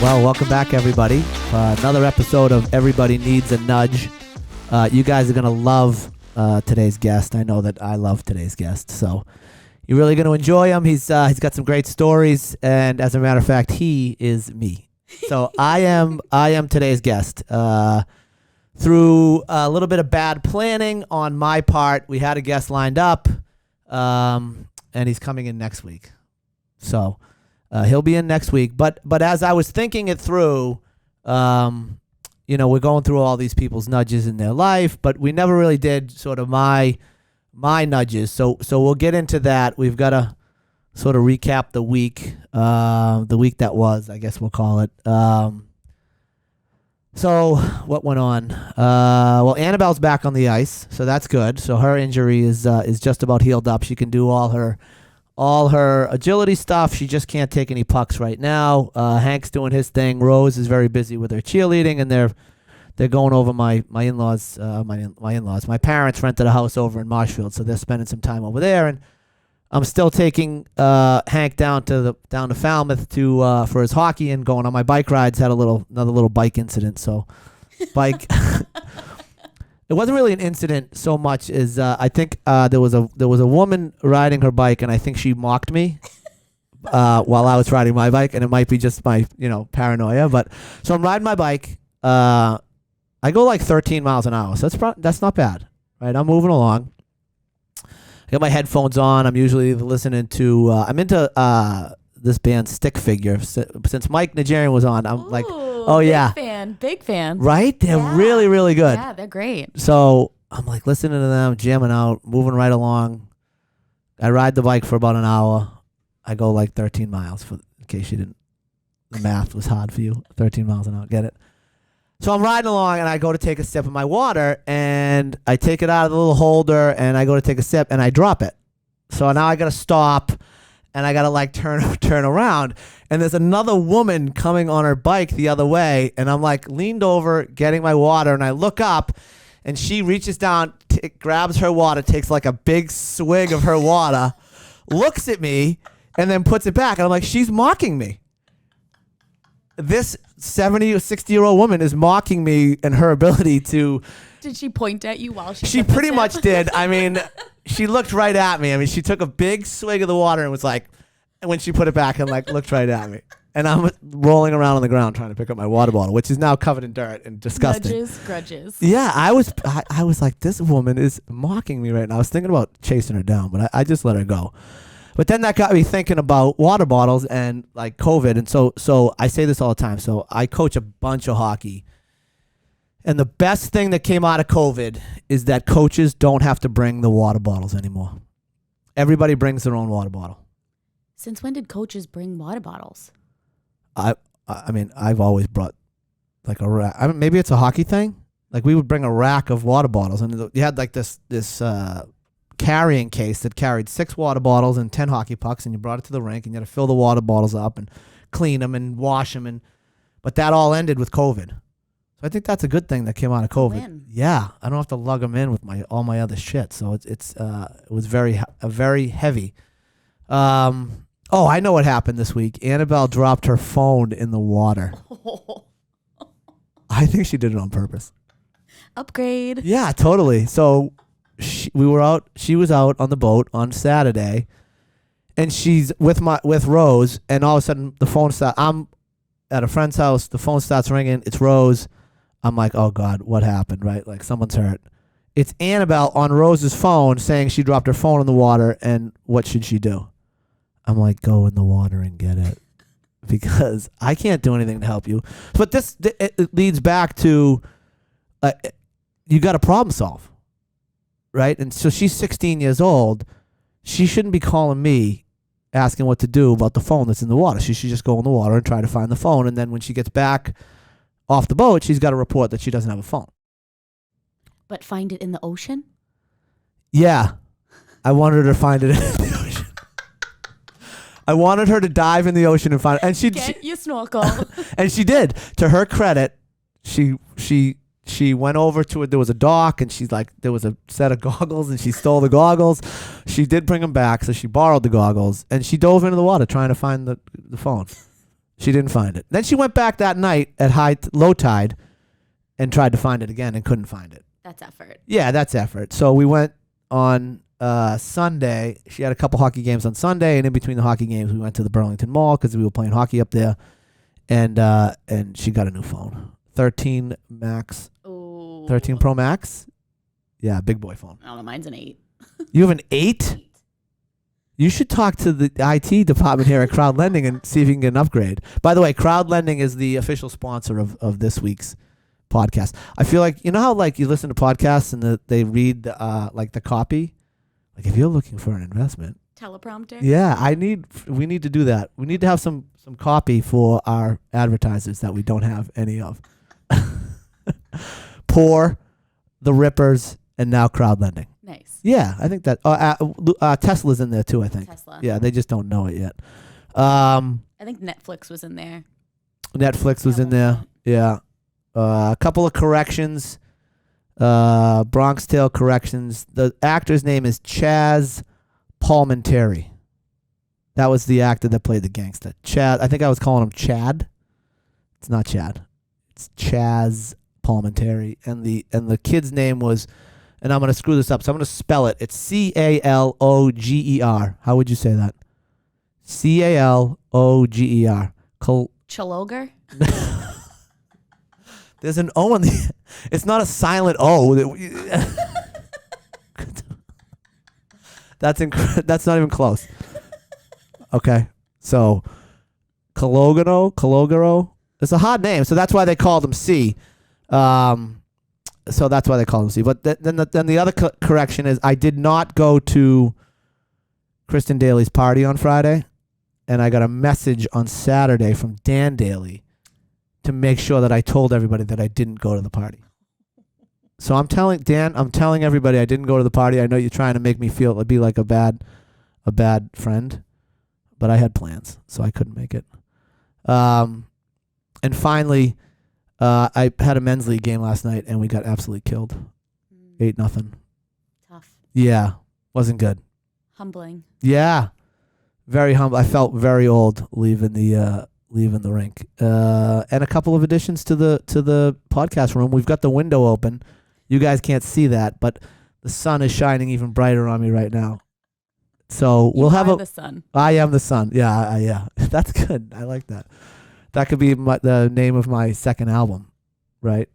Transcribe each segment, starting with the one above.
Well, welcome back, everybody. Another episode of Everybody Needs a Nudge. You guys are going to love today's guest. I know that I love today's guest, so you're really going to enjoy him. He's got some great stories, and as a matter of fact, he is me. So I am today's guest. Through a little bit of bad planning on my part, we had a guest lined up, and he's coming in next week. So he'll be in next week. But as I was thinking it through, we're going through all these people's nudges in their life, but we never really did sort of my nudges. So we'll get into that. We've got to sort of recap the week that was, I guess we'll call it. So what went on? Well, Annabelle's back on the ice, so that's good. So her injury is just about healed up. She can do all her agility stuff. She just can't take any pucks right now. Hank's doing his thing. Rose is very busy with her cheerleading, and they're going over my in-laws. My parents rented a house over in Marshfield, so they're spending some time over there. And I'm still taking Hank down to Falmouth for his hockey, and going on my bike rides. Had another little bike incident. So bike. It wasn't really an incident so much as I think there was a woman riding her bike, and I think she mocked me while I was riding my bike, and it might be just my paranoia. But so I'm riding my bike. I go like 13 miles an hour, so that's not bad, right? I'm moving along. I got my headphones on. I'm usually listening to. I'm into this band Stick Figure. Since Mike Nigerian was on, I'm like, oh yeah, big fan. Right? They're really, really good. Yeah, they're great. So I'm like listening to them, jamming out, moving right along. I ride the bike for about an hour. I go like 13 miles, in case the math was hard for you. 13 miles an hour, get it? So I'm riding along, and I go to take a sip of my water, and I take it out of the little holder, and I go to take a sip, and I drop it. So now I got to stop, and I got to like turn around, and there's another woman coming on her bike the other way, and I'm like leaned over getting my water, and I look up, and she reaches down, grabs her water, takes like a big swig of her water, looks at me, and then puts it back, and I'm like, she's mocking me. This 70 or 60-year-old woman is mocking me and her ability to... Did she point at you while she... She pretty much did. I mean, she looked right at me. I mean, she took a big swig of the water and was like... And when she put it back and like looked right at me. And I'm rolling around on the ground trying to pick up my water bottle, which is now covered in dirt and disgusting. Nudges, grudges. Yeah, I was like, this woman is mocking me right now. I was thinking about chasing her down, but I just let her go. But then that got me thinking about water bottles and like COVID. And so I say this all the time. So I coach a bunch of hockey. And the best thing that came out of COVID is that coaches don't have to bring the water bottles anymore. Everybody brings their own water bottle. Since when did coaches bring water bottles? I mean, I've always brought like a rack. I mean, maybe it's a hockey thing. Like we would bring a rack of water bottles. And you had like this carrying case that carried 6 water bottles and 10 hockey pucks, and you brought it to the rink, and you had to fill the water bottles up and clean them and wash them, but that all ended with COVID. So I think that's a good thing that came out of COVID. Yeah, I don't have to lug them in with all my other shit. So it was very heavy. Oh, I know what happened this week. Annabelle dropped her phone in the water. I think she did it on purpose. Upgrade. Yeah, totally. So she was out on the boat on Saturday, and she's with Rose, and all of a sudden the phone starts. I'm at a friend's house, the phone starts ringing, it's Rose. I'm like, oh God, what happened, right? Like someone's hurt. It's Annabelle on Rose's phone saying she dropped her phone in the water, and what should she do? I'm like, go in the water and get it, because I can't do anything to help you. But it leads back to you got to problem solve. Right? And so she's 16 years old. She shouldn't be calling me asking what to do about the phone that's in the water. She should just go in the water and try to find the phone. And then when she gets back off the boat, she's got to report that she doesn't have a phone. But find it in the ocean? Yeah. I wanted her to find it in the ocean. I wanted her to dive in the ocean and find it. And Get your snorkel. And she did. To her credit, she went over to it. There was a dock, and she's like, there was a set of goggles, and she stole the goggles. She did bring them back, so she borrowed the goggles, and she dove into the water trying to find the phone. She didn't find it. Then she went back that night at low tide and tried to find it again and couldn't find it. That's effort. Yeah, that's effort. So we went on Sunday. She had a couple hockey games on Sunday, and in between the hockey games, we went to the Burlington Mall because we were playing hockey up there, and she got a new phone, 13 Max, Ooh. 13 Pro Max. Yeah, big boy phone. I don't know. Mine's an 8. You have an 8? You should talk to the IT department here at Crowd Lending and see if you can get an upgrade. By the way, Crowd Lending is the official sponsor of this week's podcast. I feel like, you know how like you listen to podcasts and they read like the copy? Like if you're looking for an investment. Teleprompter? Yeah, we need to do that. We need to have some copy for our advertisers that we don't have any of. Pour, the Rippers, and now Crowd Lending. Nice. Yeah, I think that Tesla's in there too, I think. Tesla. Yeah, they just don't know it yet. I think Netflix was in there. Netflix was in there. Yeah. A couple of corrections. Bronx Tale corrections. The actor's name is Chaz Palminteri. That was the actor that played the gangster. Chad. I think I was calling him Chad. It's not Chad. It's Chaz Palminteri. And the kid's name was, and I'm going to screw this up, so I'm going to spell it. It's Caloger. How would you say that? Caloger. Chaloger? There's an O in the. It's not a silent O. That's not even close. Okay, so Calogero. It's a hard name, so that's why they called him C. So that's why they called him C. But then the other correction is I did not go to Kristen Daly's party on Friday, and I got a message on Saturday from Dan Daly to make sure that I told everybody that I didn't go to the party. So I'm telling everybody I didn't go to the party. I know you're trying to make me be like a bad friend, but I had plans, so I couldn't make it. And finally, I had a men's league game last night, and we got absolutely killed, 8-0. Tough. Yeah, wasn't good. Humbling. Yeah, very humble. I felt very old leaving the rink. And a couple of additions to the podcast room. We've got the window open. You guys can't see that, but the sun is shining even brighter on me right now. So we'll have the sun. I am the sun. Yeah, yeah. That's good. I like that. That could be the name of my second album, right?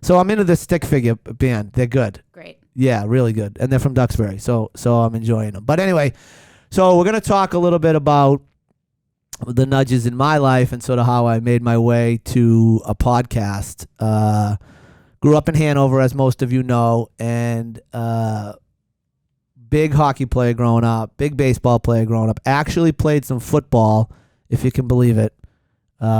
So I'm into the Stick Figure band. They're good. Great. Yeah, really good. And they're from Duxbury, so I'm enjoying them. But anyway, so we're going to talk a little bit about the nudges in my life and sort of how I made my way to a podcast. Grew up in Hanover, as most of you know, and big hockey player growing up, big baseball player growing up. Actually played some football, if you can believe it.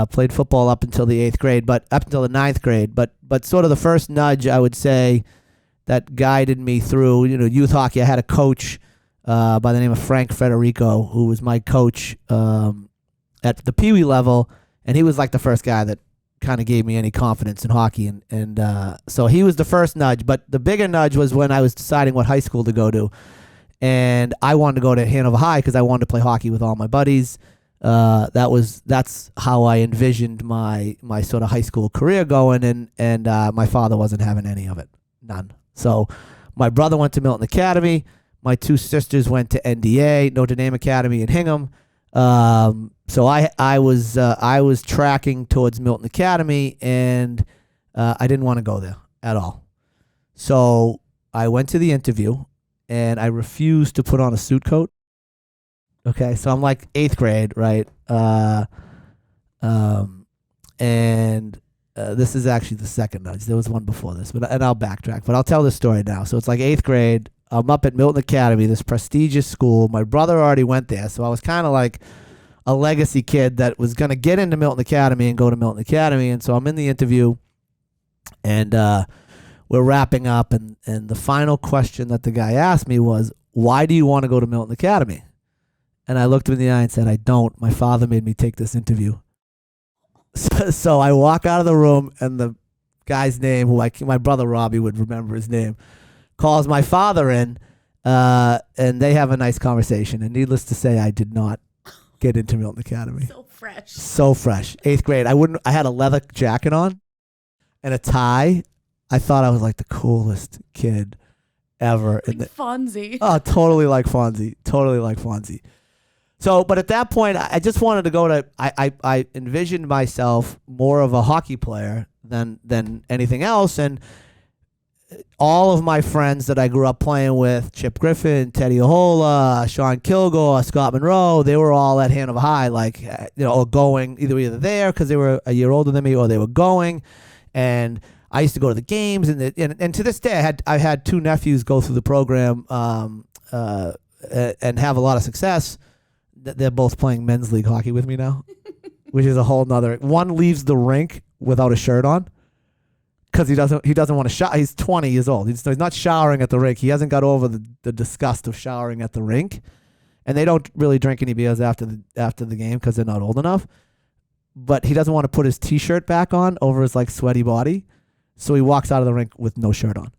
Played football up until the 8th grade, but up until the 9th grade. But sort of the first nudge, I would say, that guided me through, youth hockey. I had a coach by the name of Frank Federico, who was my coach at the Pee Wee level, and he was like the first guy that kind of gave me any confidence in hockey, and so he was the first nudge. But the bigger nudge was when I was deciding what high school to go to, and I wanted to go to Hanover High because I wanted to play hockey with all my buddies. That's how I envisioned my sort of high school career going, and my father wasn't having any of it, none. So my brother went to Milton Academy. My two sisters went to NDA, Notre Dame Academy in Hingham. So I was tracking towards Milton Academy, and I didn't want to go there at all. So I went to the interview, and I refused to put on a suit coat. Okay, so I'm like 8th grade, right? And this is actually the second nudge. There was one before this, and I'll backtrack, but I'll tell this story now. So it's like 8th grade. I'm up at Milton Academy, this prestigious school. My brother already went there, so I was kind of like a legacy kid that was going to get into Milton Academy and go to Milton Academy. And so I'm in the interview, and we're wrapping up, and the final question that the guy asked me was, why do you want to go to Milton Academy? And I looked him in the eye and said, I don't. My father made me take this interview. So I walk out of the room, and the guy's name, who my brother Robbie would remember his name, calls my father in, and they have a nice conversation. And needless to say, I did not get into Milton Academy. So fresh. So fresh. 8th grade. I had a leather jacket on and a tie. I thought I was like the coolest kid ever. Like Fonzie. Oh, totally like Fonzie. Totally like Fonzie. So, but at that point, I just wanted to go to. I envisioned myself more of a hockey player than anything else, and all of my friends that I grew up playing with, Chip Griffin, Teddy Ahola, Sean Kilgore, Scott Monroe, they were all at Hanover High, like or going either there because they were a year older than me, or they were going, and I used to go to the games, and to this day, I had 2 nephews go through the program and have a lot of success. They're both playing men's league hockey with me now, which is a whole nother. One leaves the rink without a shirt on because he doesn't want to shower. He's 20 years old. He's not showering at the rink. He hasn't got over the disgust of showering at the rink, and they don't really drink any beers after the game because they're not old enough. But he doesn't want to put his T-shirt back on over his like sweaty body. So he walks out of the rink with no shirt on.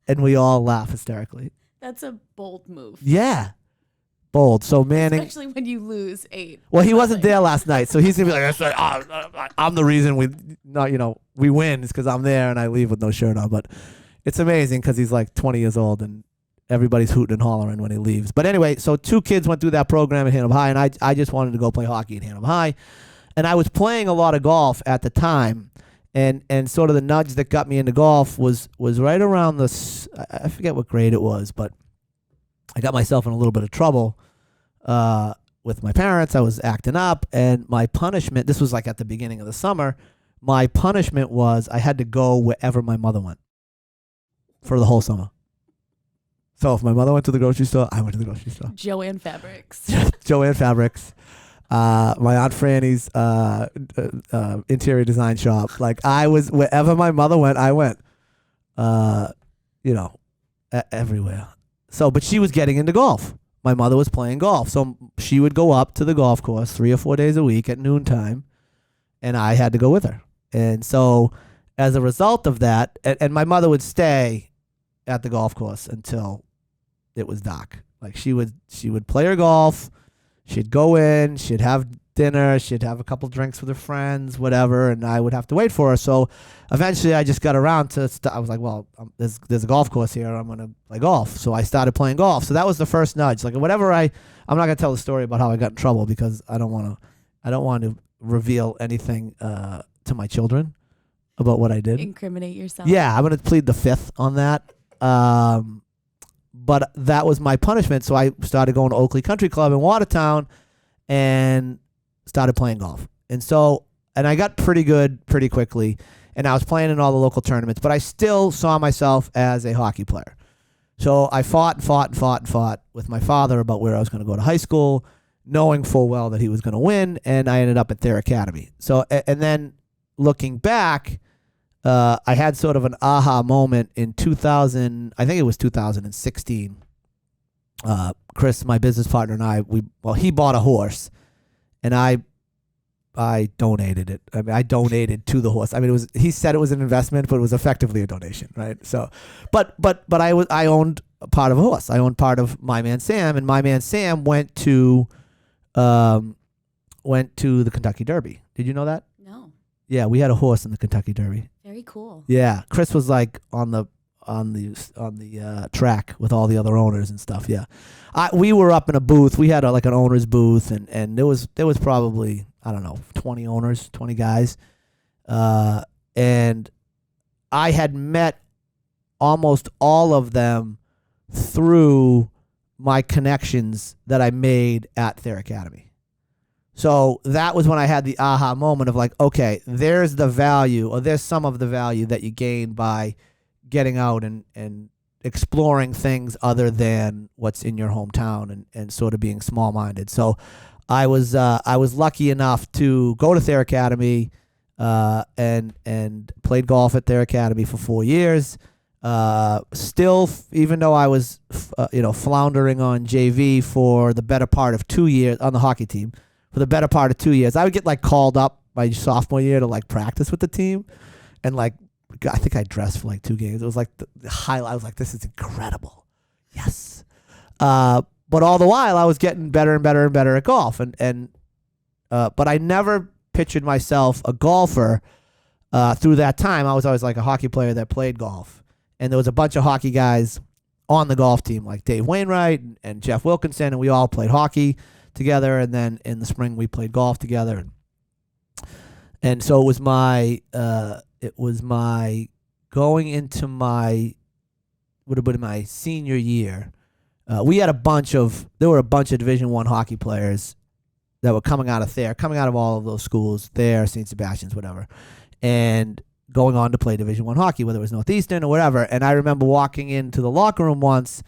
And we all laugh hysterically. That's a bold move. Yeah. Bold. So Manning. Especially when you lose 8. Well, he wasn't there last night. So he's going to be like, I'm the reason we win is because I'm there and I leave with no shirt on. But it's amazing because he's like 20 years old and everybody's hooting and hollering when he leaves. But anyway, so 2 kids went through that program at Hanover High, and I just wanted to go play hockey at Hanover High. And I was playing a lot of golf at the time. And sort of the nudge that got me into golf was right around I forget what grade it was, but I got myself in a little bit of trouble with my parents. I was acting up, and my punishment, this was like at the beginning of the summer, my punishment was I had to go wherever my mother went for the whole summer. So if my mother went to the grocery store, I went to the grocery store. Joanne Fabrics. Joanne Fabrics. My Aunt Franny's interior design shop. Like I was wherever my mother went, I went. Everywhere. So, but she was getting into golf. My mother was playing golf, so she would go up to the golf course 3 or 4 days a week at noontime, and I had to go with her. And so, as a result of that, and my mother would stay at the golf course until it was dark. Like she would play her golf. She'd go in, she'd have dinner, she'd have a couple drinks with her friends, whatever, and I would have to wait for her. So eventually I just got around to, I was like, well, there's a golf course here, I'm going to play golf. So I started playing golf. So that was the first nudge. Like I'm not going to tell the story about how I got in trouble because I don't want to reveal anything to my children about what I did. Incriminate yourself. Yeah, I'm going to plead the 5th on that. But that was my punishment. So I started going to Oakley Country Club in Watertown and started playing golf. And I got pretty good pretty quickly. And I was playing in all the local tournaments, but I still saw myself as a hockey player. So I fought with my father about where I was going to go to high school, knowing full well that he was going to win. And I ended up at Thayer Academy. So, and then looking back, I had sort of an aha moment in 2000. I think it was 2016. Chris, my business partner, and I, he bought a horse, and I donated it. I mean, I donated to the horse. I mean, he said it was an investment, but it was effectively a donation, right? So, but I owned a part of a horse. I owned part of My Man Sam, and My Man Sam went to the Kentucky Derby. Did you know that? No. Yeah, we had a horse in the Kentucky Derby. Very cool. Yeah, Chris was like on the track with all the other owners and stuff. Yeah, we were up in a booth. We had like an owner's booth, and there was probably, I don't know, 20 owners, 20 guys, and I had met almost all of them through my connections that I made at Thayer Academy. So that was when I had the aha moment of like, okay, there's the value, or there's some of the value that you gain by getting out and exploring things other than what's in your hometown and sort of being small-minded. So I was lucky enough to go to Thayer Academy and played golf at Thayer Academy for 4 years. Still, even though I was floundering on JV for the better part of 2 years on the hockey team. For the better part of 2 years, I would get like called up my sophomore year to like practice with the team, and like I think I dressed for like 2 games. It was like the highlight. I was like, this is incredible. Yes. but all the while I was getting better and better and better at golf, but I never pictured myself a golfer. Through that time, I was always like a hockey player that played golf, and there was a bunch of hockey guys on the golf team, like Dave Wainwright and Jeff Wilkinson, and we all played hockey together. And then in the spring, we played golf together, and so it was my going into my would have been my senior year. There were a bunch of Division I hockey players that were coming out of all of those schools, Thayer, St. Sebastian's, whatever, and going on to play Division I hockey, whether it was Northeastern or whatever. And I remember walking into the locker room once,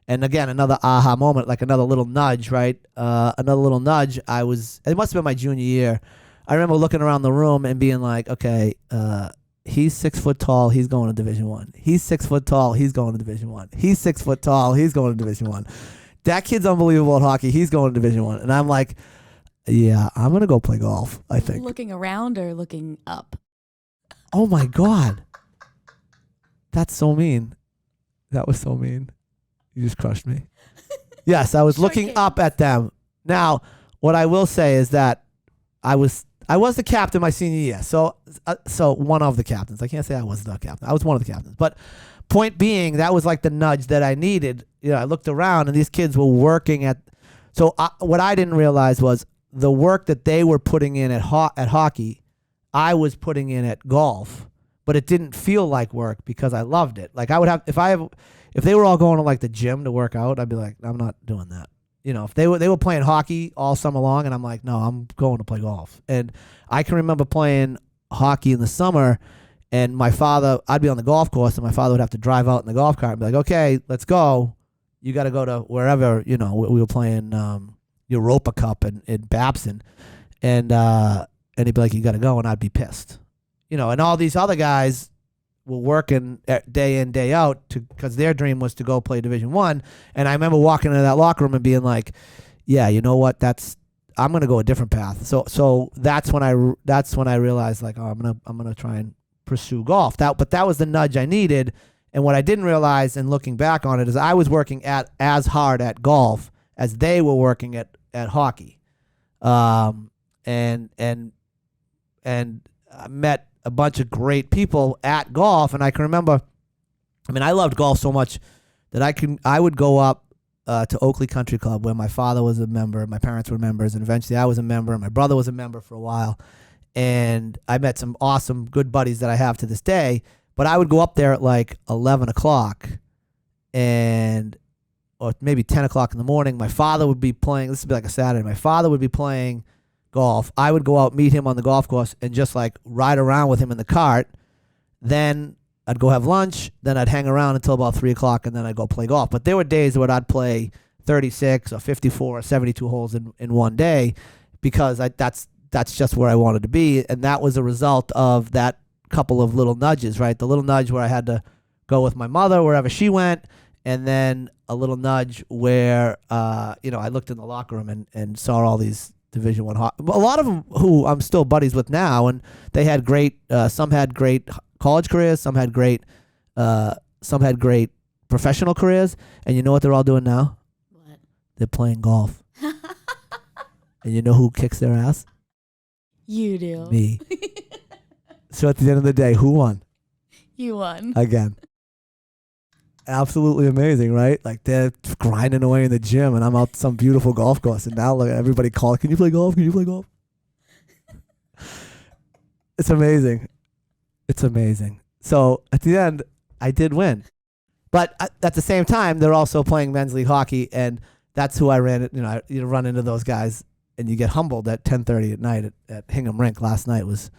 and again, another aha moment, like another little nudge, right? Another little nudge. It must have been my junior year. I remember looking around the room and being like, okay, he's 6 foot tall, he's going to Division I. He's 6 foot tall, he's going to Division I. He's 6 foot tall, he's going to Division I. That kid's unbelievable at hockey, he's going to Division I. And I'm like, yeah, I'm going to go play golf, I think. Looking around or looking up? Oh my God. That's so mean. That was so mean. You just crushed me. Yes, I was looking up at them. Now, what I will say is that I was the captain my senior year. So one of the captains. I can't say I was the captain. I was one of the captains. But point being, that was like the nudge that I needed. I looked around and these kids were working at. So what I didn't realize was the work that they were putting in at hockey, I was putting in at golf, but it didn't feel like work because I loved it. Like I would have, if they were all going to like the gym to work out, I'd be like, I'm not doing that. If they were playing hockey all summer long, and I'm like, no, I'm going to play golf. And I can remember playing hockey in the summer, and I'd be on the golf course, and my father would have to drive out in the golf cart and be like, okay, let's go. You got to go to wherever, we were playing Europa Cup in Babson, and he'd be like, you got to go, and I'd be pissed. And all these other guys were working day in, day out because their dream was to go play Division I. And I remember walking into that locker room and being like, yeah, you know what? I'm going to go a different path. So that's when I realized, like, oh, I'm going to try and pursue golf. But that was the nudge I needed. And what I didn't realize in looking back on it is I was working as hard at golf as they were working at hockey. And I met a bunch of great people at golf, and I can remember, I loved golf so much that I would go up to Oakley Country Club, where my father was a member, my parents were members, and eventually I was a member, and my brother was a member for a while, and I met some awesome, good buddies that I have to this day. But I would go up there at like 11 o'clock, or maybe 10 o'clock in the morning. My father would be playing. This would be like a Saturday. My father would be playing golf. I would go out, meet him on the golf course, and just like ride around with him in the cart. Then I'd go have lunch. Then I'd hang around until about 3 o'clock, and then I'd go play golf. But there were days where I'd play 36 or 54 or 72 holes in one day, because that's just where I wanted to be. And that was a result of that couple of little nudges, right? The little nudge where I had to go with my mother wherever she went, and then a little nudge where I looked in the locker room and saw all these Division I a lot of them who I'm still buddies with now, and they had great some had great college careers, some had great professional careers. And you know what they're all doing now? What? They're playing golf. And you know who kicks their ass? You do. Me. So at the end of the day, who won? You won. Again. Absolutely amazing, right? Like, they're grinding away in the gym, and I'm out some beautiful golf course, and now look, everybody calls, can you play golf? Can you play golf? It's amazing. It's amazing. So at the end, I did win. But at the same time, they're also playing men's league hockey, and that's who I ran. You run into those guys, and you get humbled at 10:30 at night at Hingham Rink. Last night was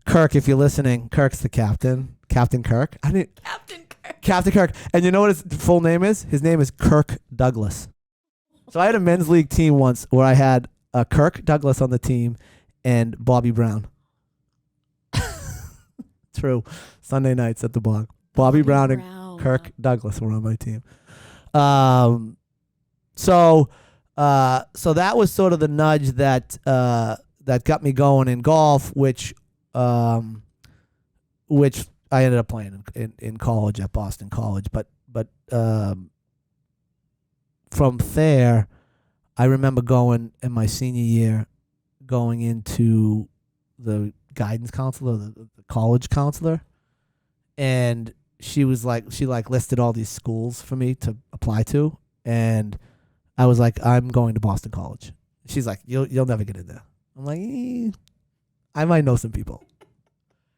Kirk. If you're listening, Kirk's the captain. Captain Kirk. Captain Kirk. And you know what his full name is? His name is Kirk Douglas. So I had a men's league team once where I had Kirk Douglas on the team and Bobby Brown. True. Sunday nights at the Bog. Bobby Brown and Kirk Douglas were on my team. So that was sort of the nudge that got me going in golf, which I ended up playing in college at Boston College. But from there, I remember going in my senior year, going into the guidance counselor, the college counselor, and she listed all these schools for me to apply to, and I was like, I'm going to Boston College. She's like, you'll never get in there. I'm like, I might know some people,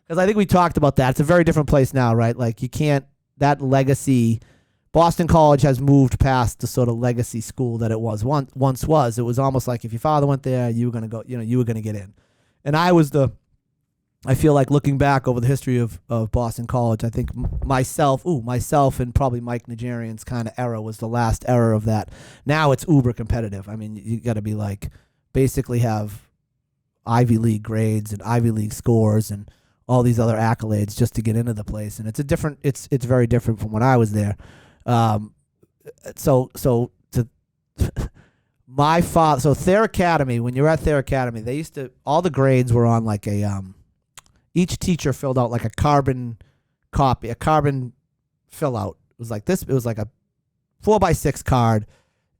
because I think we talked about that. It's a very different place now, right? Like, you can't, that legacy. Boston College has moved past the sort of legacy school that it was once was. It was almost like if your father went there, you were gonna go. You were gonna get in. And I feel like looking back over the history of Boston College, I think myself, and probably Mike Nigerian's kind of era was the last era of that. Now it's uber competitive. I mean, you got to be like, basically have Ivy League grades and Ivy League scores and all these other accolades just to get into the place. And it's very different from when I was there. So to my father, so Thayer Academy, when you're at Thayer Academy, they used to, all the grades were on like a, each teacher filled out like a carbon copy, a carbon fill out. It was like this, it was like a 4x6 card,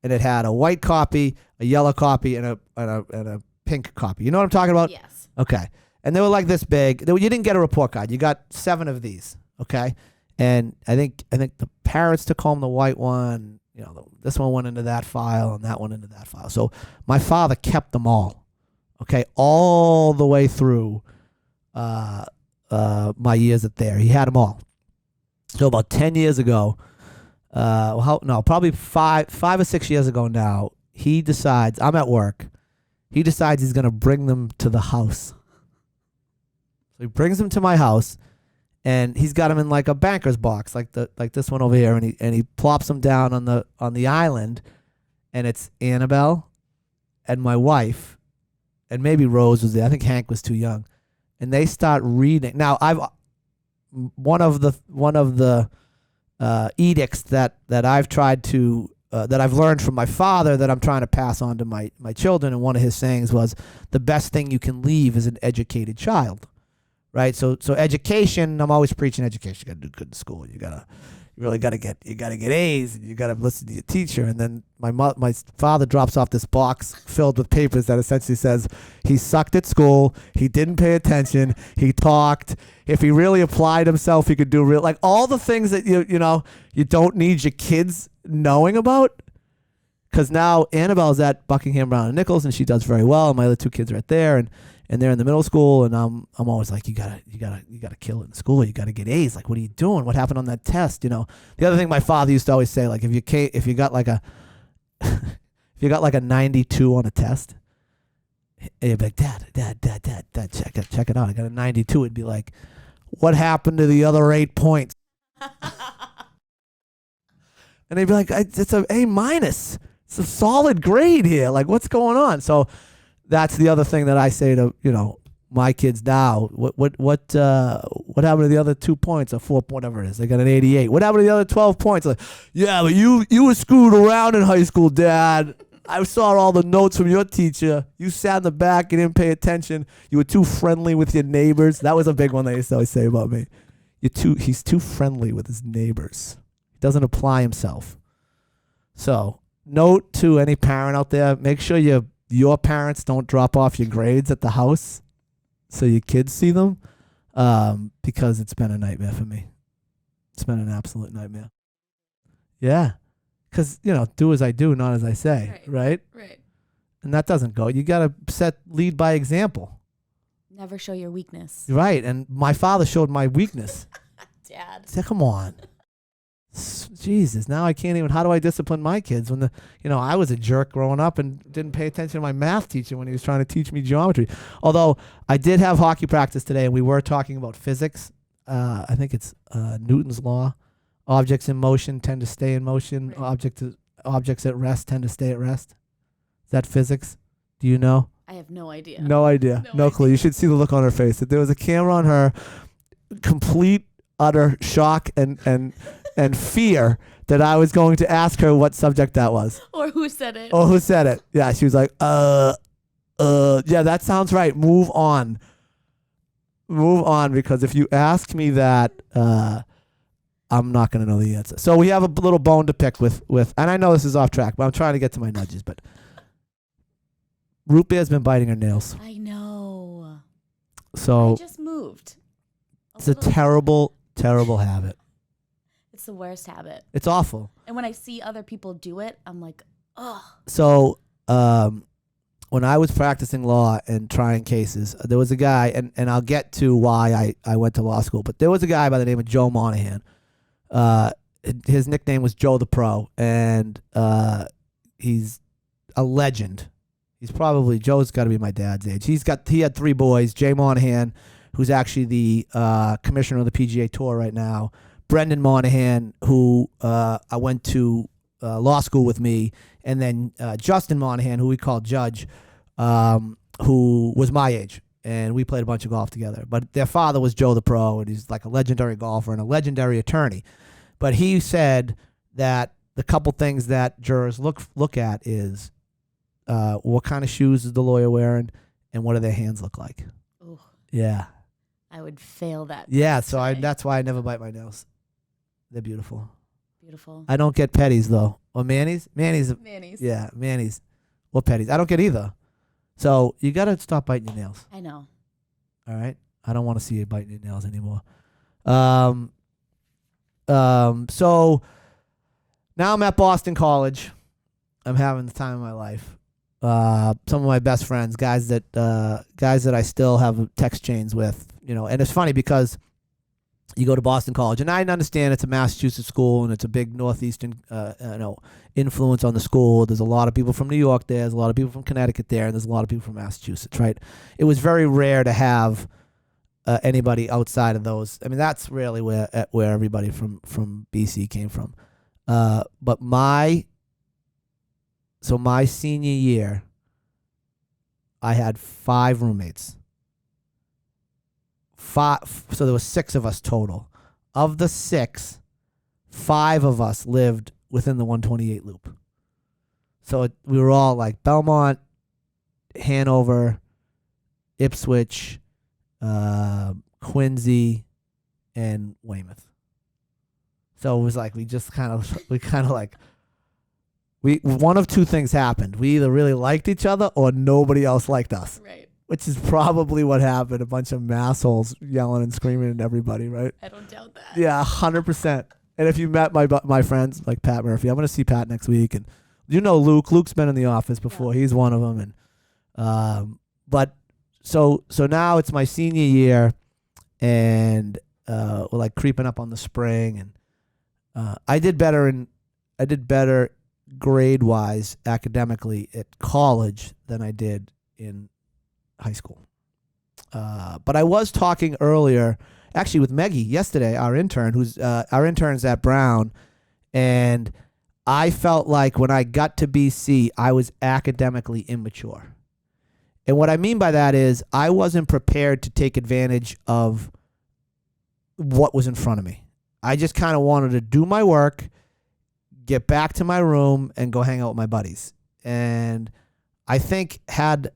and it had a white copy, a yellow copy, and a pink copy. You know what I'm talking about? Yes. Okay. And they were like this big. You didn't get a report card. You got 7 of these. Okay. And I think the parents took home the white one. You know, this one went into that file and that one into that file. So my father kept them all. Okay, all the way through my years at there. He had them all. So about 10 years ago, probably five or 6 years ago now, he decides, I'm at work. He decides he's gonna bring them to the house. So he brings them to my house. And he's got them in like a banker's box, like this one over here, and he plops them down on the island, and it's Annabelle, and my wife, and maybe Rose was there. I think Hank was too young, and they start reading. Now one of the edicts that I've tried to that I've learned from my father that I'm trying to pass on to my children, and one of his sayings was, the best thing you can leave is an educated child. Right, so education. I'm always preaching education. You got to do good in school. You really got to get A's. And you got to listen to your teacher. And then my father drops off this box filled with papers that essentially says he sucked at school. He didn't pay attention. He talked. If he really applied himself, he could do like all the things that you don't need your kids knowing about. Because now Annabelle's at Buckingham Brown and Nichols, and she does very well. And my other 2 kids are right there, and they're in the middle school, and I'm always like, you gotta kill it in school. You gotta get A's. Like, what are you doing? What happened on that test? The other thing my father used to always say, like, if you got like a if you got like a 92 on a test, you'd be like, Dad, check it out. I got a 92. It'd be like, what happened to the other 8 points? And they'd be like, it's an A minus. It's a solid grade here. Like, what's going on? So that's the other thing that I say to my kids now. What happened to the other 2 points or 4, whatever it is? They got an 88. What happened to the other 12 points? Like, yeah, but you were screwed around in high school, Dad. I saw all the notes from your teacher. You sat in the back, you didn't pay attention. You were too friendly with your neighbors. That was a big one they used to always say about me. He's too friendly with his neighbors. He doesn't apply himself. So, note to any parent out there: make sure your parents don't drop off your grades at the house so your kids see them, because it's been a nightmare for me. It's been an absolute nightmare. Yeah, because do as I do, not as I say, right? Right. And that doesn't go. You got to lead by example. Never show your weakness. Right, and my father showed my weakness. Dad. So, come on. Jesus, now I can't even. How do I discipline my kids when I was a jerk growing up and didn't pay attention to my math teacher when he was trying to teach me geometry? Although I did have hockey practice today, and we were talking about physics. I think it's Newton's law: objects in motion tend to stay in motion. Right. Objects at rest tend to stay at rest. Is that physics? Do you know? I have no idea. No idea. No clue. You should see the look on her face. If there was a camera on her, complete utter shock and fear that I was going to ask her what subject that was. Or who said it. Oh, who said it? Yeah, she was like, yeah, that sounds right. Move on. Move on, because if you ask me that, I'm not going to know the answer. So we have a little bone to pick with, and I know this is off track, but I'm trying to get to my nudges. But Root Beer's been biting her nails. I know. So I just moved. it's a terrible, terrible habit. It's the worst habit. It's awful. And when I see other people do it, I'm like, ugh. So when I was practicing law and trying cases, there was a guy, and I'll get to why I went to law school, but there was a guy by the name of Joe Monahan. His nickname was Joe the Pro, and he's a legend. Joe's got to be my dad's age. He had 3 boys. Jay Monahan, who's actually the commissioner of the PGA Tour right now. Brendan Monahan, who I went to law school with me, and then Justin Monahan, who we call Judge, who was my age, and we played a bunch of golf together. But their father was Joe the Pro, and he's like a legendary golfer and a legendary attorney. But he said that the couple things that jurors look at is what kind of shoes is the lawyer wearing, and what do their hands look like. Ooh, Yeah. I would fail that. Yeah, test so today. that's why I never bite my nails. They're beautiful. Beautiful. I don't get petties though. Or manis? Manis. Mayonnaise. Yeah, manis. Or petties. I don't get either. So you got to stop biting your nails. I know. All right? I don't want to see you biting your nails anymore. So now I'm at Boston College. I'm having the time of my life. Some of my best friends, guys that I still have text chains with, and it's funny because you go to Boston College, and I understand it's a Massachusetts school and it's a big northeastern, influence on the school. There's a lot of people from New York there. There's a lot of people from Connecticut there, and there's a lot of people from Massachusetts, right? It was very rare to have anybody outside of those. I mean, that's really where everybody from BC came from. But my senior year, I had 5 roommates. So there was 6 of us total. Of the 6, 5 of us lived within the 128 loop. So we were all like Belmont, Hanover, Ipswich, Quincy, and Weymouth. So it was like one of 2 things happened. We either really liked each other or nobody else liked us. Right. Which is probably what happened. A bunch of massholes yelling and screaming at everybody, right? I don't doubt that. Yeah, 100%. And if you met my friends like Pat Murphy, I'm going to see Pat next week. And Luke. Luke's been in the office before. Yeah. He's one of them. And but so now it's my senior year, and we're like creeping up on the spring, and I did better grade wise academically at college than I did in high school. But I was talking earlier, actually with Meggie yesterday, our intern, our intern's at Brown, and I felt like when I got to BC, I was academically immature. And what I mean by that is I wasn't prepared to take advantage of what was in front of me. I just kind of wanted to do my work, get back to my room, and go hang out with my buddies. And I think had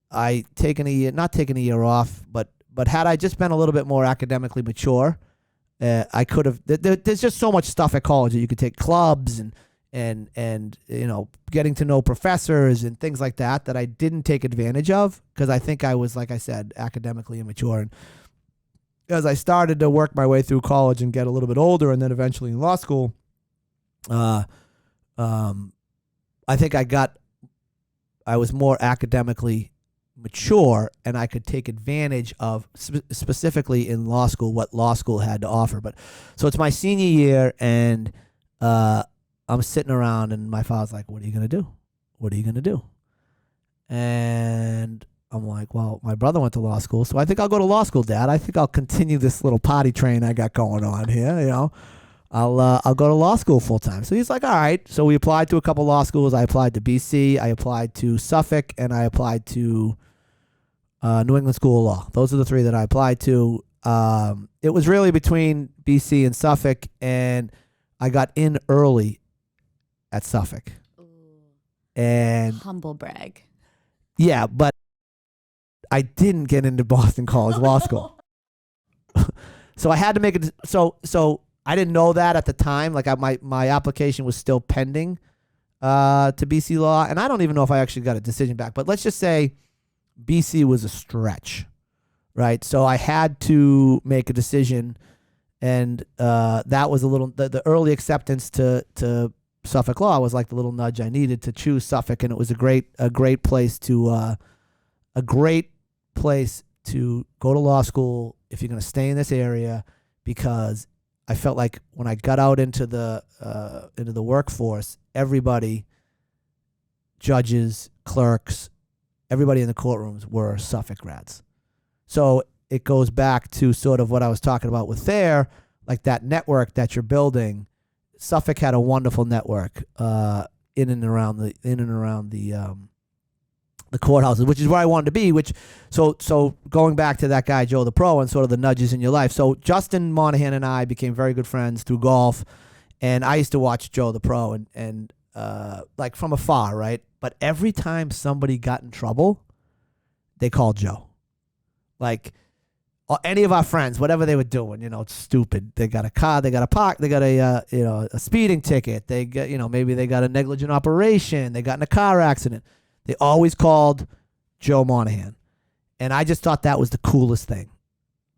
I not taken a year off, but had I just been a little bit more academically mature, I could have. There's just so much stuff at college that you could take, clubs and getting to know professors and things like that I didn't take advantage of because I think I was, like I said, academically immature. And as I started to work my way through college and get a little bit older, and then eventually in law school, I think I was more academically mature, and I could take advantage of specifically in law school what law school had to offer. But so it's my senior year, and I'm sitting around, and my father's like, "What are you gonna do? What are you gonna do?" And I'm like, "Well, my brother went to law school, so I think I'll go to law school, Dad. I think I'll continue this little potty train I got going on here. I'll go to law school full time." So he's like, "All right." So we applied to a couple law schools. I applied to BC, I applied to Suffolk, and I applied to New England School of Law. Those are the 3 that I applied to. It was really between BC and Suffolk, and I got in early at Suffolk. Ooh. And Humble brag. Yeah, but I didn't get into Boston College Law School. So I had to make it. So I didn't know that at the time. Like my application was still pending to BC Law, and I don't even know if I actually got a decision back. But let's just say BC was a stretch, right? So I had to make a decision, and that was a little the early acceptance to Suffolk Law was like the little nudge I needed to choose Suffolk, and it was a great place to go to law school if you're going to stay in this area, because I felt like when I got out into the workforce, everybody, judges, clerks, everybody in the courtrooms were Suffolk grads. So it goes back to sort of what I was talking about with there, like that network that you're building. Suffolk had a wonderful network in and around the courthouses, which is where I wanted to be. So going back to that guy Joe the Pro and sort of the nudges in your life. So Justin Monahan and I became very good friends through golf, and I used to watch Joe the Pro and like from afar, right? But every time somebody got in trouble, they called Joe. Like any of our friends, whatever they were doing, it's stupid. They got a car, they got a park, they got a speeding ticket. They got, maybe they got a negligent operation. They got in a car accident. They always called Joe Monahan. And I just thought that was the coolest thing,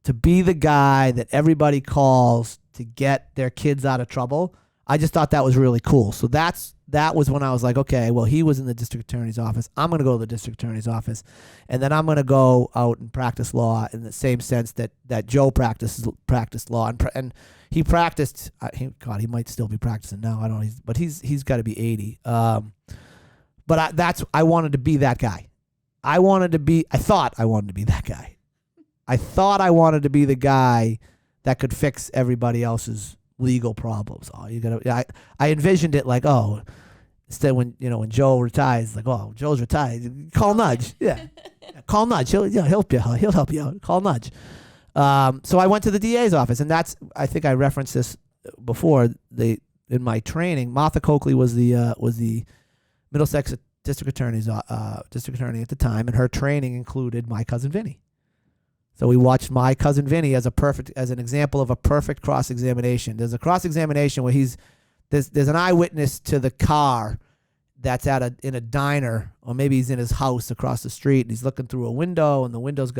to be the guy that everybody calls to get their kids out of trouble. I just thought that was really cool. So that was when I was like, okay, well, he was in the district attorney's office. I'm going to go to the district attorney's office, and then I'm going to go out and practice law in the same sense that Joe practiced law, and he practiced. He might still be practicing now. I don't know, but he's got to be 80. But I wanted to be that guy. I thought I wanted to be that guy. I thought I wanted to be the guy that could fix everybody else's legal problems. I envisioned it like, instead when Joe retires, like, Joe's retired, call Nudge. Yeah. Call Nudge. He'll help you. He'll help you out. Call Nudge. So I went to the DA's office, and I think I referenced this before. In my training, Martha Coakley was the Middlesex district attorney at the time, and her training included My Cousin Vinny. So we watched My Cousin Vinny as an example of a perfect cross-examination. There's a cross-examination where there's an eyewitness to the car that's in a diner, or maybe he's in his house across the street, and he's looking through a window, and the window's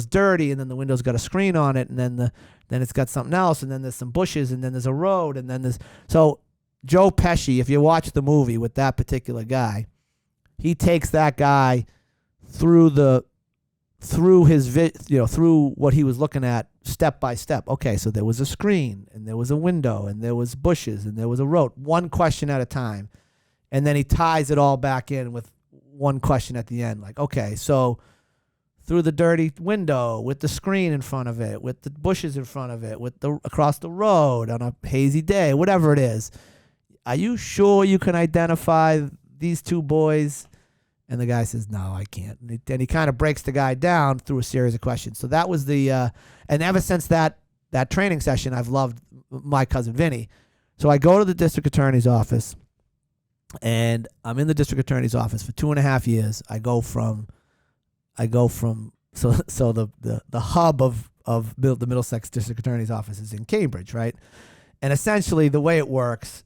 dirty, and then the window's got a screen on it, and then it's got something else, and then there's some bushes, and then there's a road, and then so Joe Pesci, if you watch the movie with that particular guy, he takes that guy through what he was looking at step by step. Okay, so there was a screen, and there was a window, and there was bushes, and there was a road, one question at a time. And then he ties it all back in with one question at the end. Like, okay, so through the dirty window, with the screen in front of it, with the bushes in front of it, across the road on a hazy day, whatever it is, are you sure you can identify these two boys? And the guy says, no, I can't. And he kind of breaks the guy down through a series of questions. So that was and ever since that training session, I've loved My Cousin Vinny. So I go to the district attorney's office, and I'm in the district attorney's office for 2.5 years. I go from the hub of the Middlesex district attorney's office is in Cambridge, right? And essentially the way it works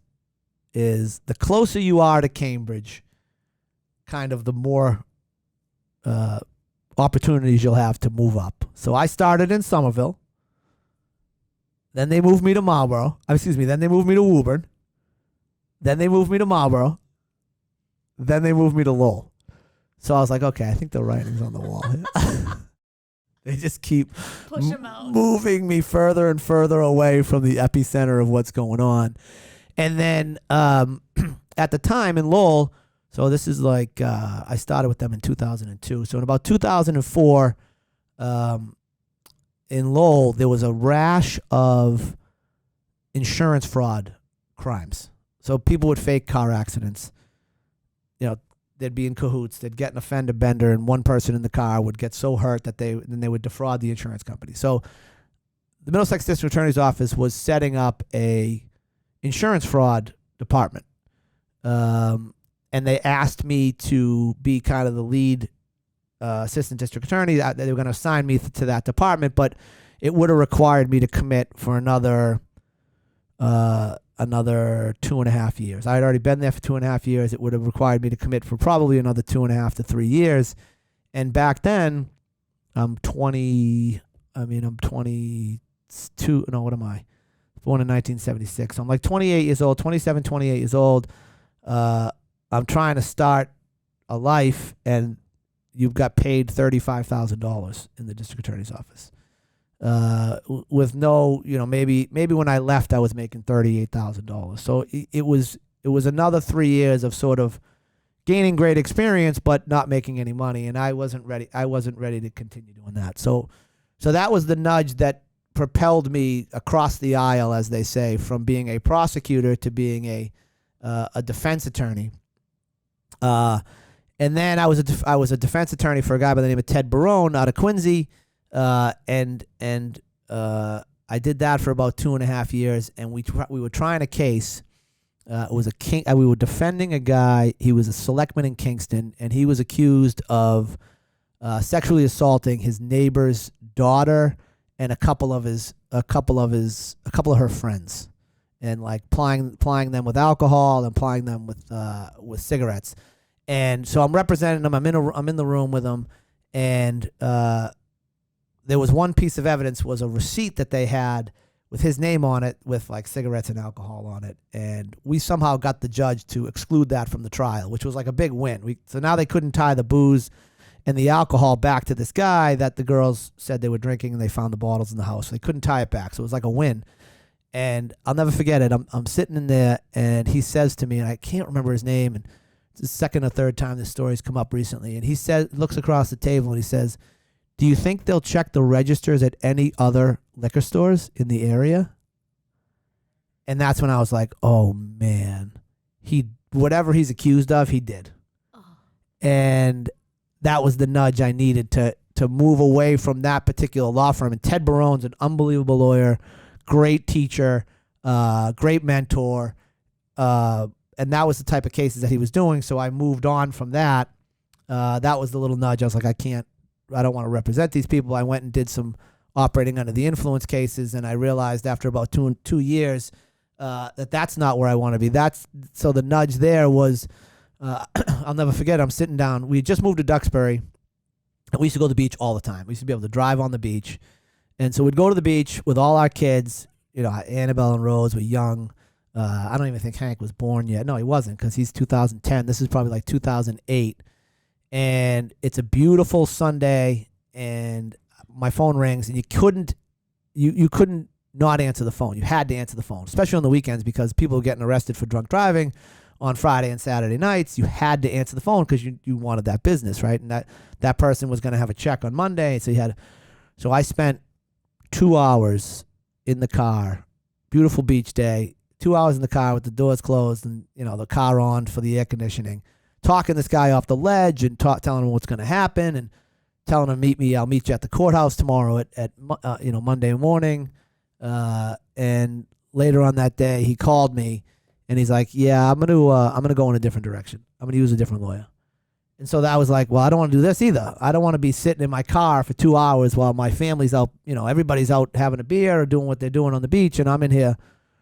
is the closer you are to Cambridge, kind of the more opportunities you'll have to move up. So I started in Somerville. Then they moved me to Marlborough. Then they moved me to Woburn. Then they moved me to Marlborough. Then they moved me to Lowell. So I was like, okay, I think the writing's on the wall here. They just keep moving me further and further away from the epicenter of what's going on. And then at the time in Lowell, so this is like, I started with them in 2002. So in about 2004, in Lowell, there was a rash of insurance fraud crimes. So people would fake car accidents. They'd be in cahoots. They'd get an offender bender, and one person in the car would get so hurt that they would defraud the insurance company. So the Middlesex District Attorney's Office was setting up a insurance fraud department. And they asked me to be kind of the lead assistant district attorney. They were going to assign me to that department, but it would have required me to commit for another another 2.5 years. I had already been there for 2.5 years. It would have required me to commit for probably another 2.5 to 3 years. And back then, I'm 20. I'm 22. No, what am I? Born in 1976. So I'm like 28 years old, 27, 28 years old. I'm trying to start a life, and you've got paid $35,000 in the district attorney's office. With no, maybe when I left, I was making $38,000. So it was another 3 years of sort of gaining great experience, but not making any money. And I wasn't ready. I wasn't ready to continue doing that. So that was the nudge that propelled me across the aisle, as they say, from being a prosecutor to being a defense attorney. And then I was a defense attorney for a guy by the name of Ted Barone out of Quincy, and I did that for about 2.5 years. And we were trying a case. It was we were defending a guy. He was a selectman in Kingston, and he was accused of sexually assaulting his neighbor's daughter and a couple of her friends, and like plying them with alcohol and plying them with cigarettes. And so I'm representing them. I'm in the room with them, and there was one piece of evidence, was a receipt that they had with his name on it, with like cigarettes and alcohol on it. And we somehow got the judge to exclude that from the trial, which was like a big win. So now they couldn't tie the booze and the alcohol back to this guy that the girls said they were drinking, and they found the bottles in the house. They couldn't tie it back. So it was like a win. And I'll never forget it. I'm sitting in there, and he says to me, and I can't remember his name, and it's the second or third time this story's come up recently. And he looks across the table and he says, "Do you think they'll check the registers at any other liquor stores in the area?" And that's when I was like, oh man, whatever he's accused of, he did. Oh. And that was the nudge I needed to move away from that particular law firm. And Ted Barone's an unbelievable lawyer, great teacher, great mentor. And that was the type of cases that he was doing. So I moved on from that. That was the little nudge. I was like, I don't want to represent these people. I went and did some operating under the influence cases, and I realized after about two years that's not where I want to be. So the nudge there was, I'll never forget, I'm sitting down. We had just moved to Duxbury, and we used to go to the beach all the time. We used to be able to drive on the beach. And so we'd go to the beach with all our kids. Annabelle and Rose were young. I don't even think Hank was born yet. No, he wasn't, because he's 2010. This is probably like 2008. And it's a beautiful Sunday, and my phone rings, and you couldn't not answer the phone. You had to answer the phone, especially on the weekends, because people were getting arrested for drunk driving on Friday and Saturday nights. You had to answer the phone because you wanted that business, right? And that person was going to have a check on Monday. So I spent 2 hours in the car, beautiful beach day, 2 hours in the car with the doors closed and the car on for the air conditioning, talking this guy off the ledge and telling him what's going to happen, and telling him, I'll meet you at the courthouse tomorrow at Monday morning. And later on that day, he called me, and he's like, "Yeah, I'm gonna go in a different direction. I'm gonna use a different lawyer." And so that was like, well, I don't want to do this either. I don't want to be sitting in my car for 2 hours while my family's out, everybody's out having a beer or doing what they're doing on the beach, and I'm in here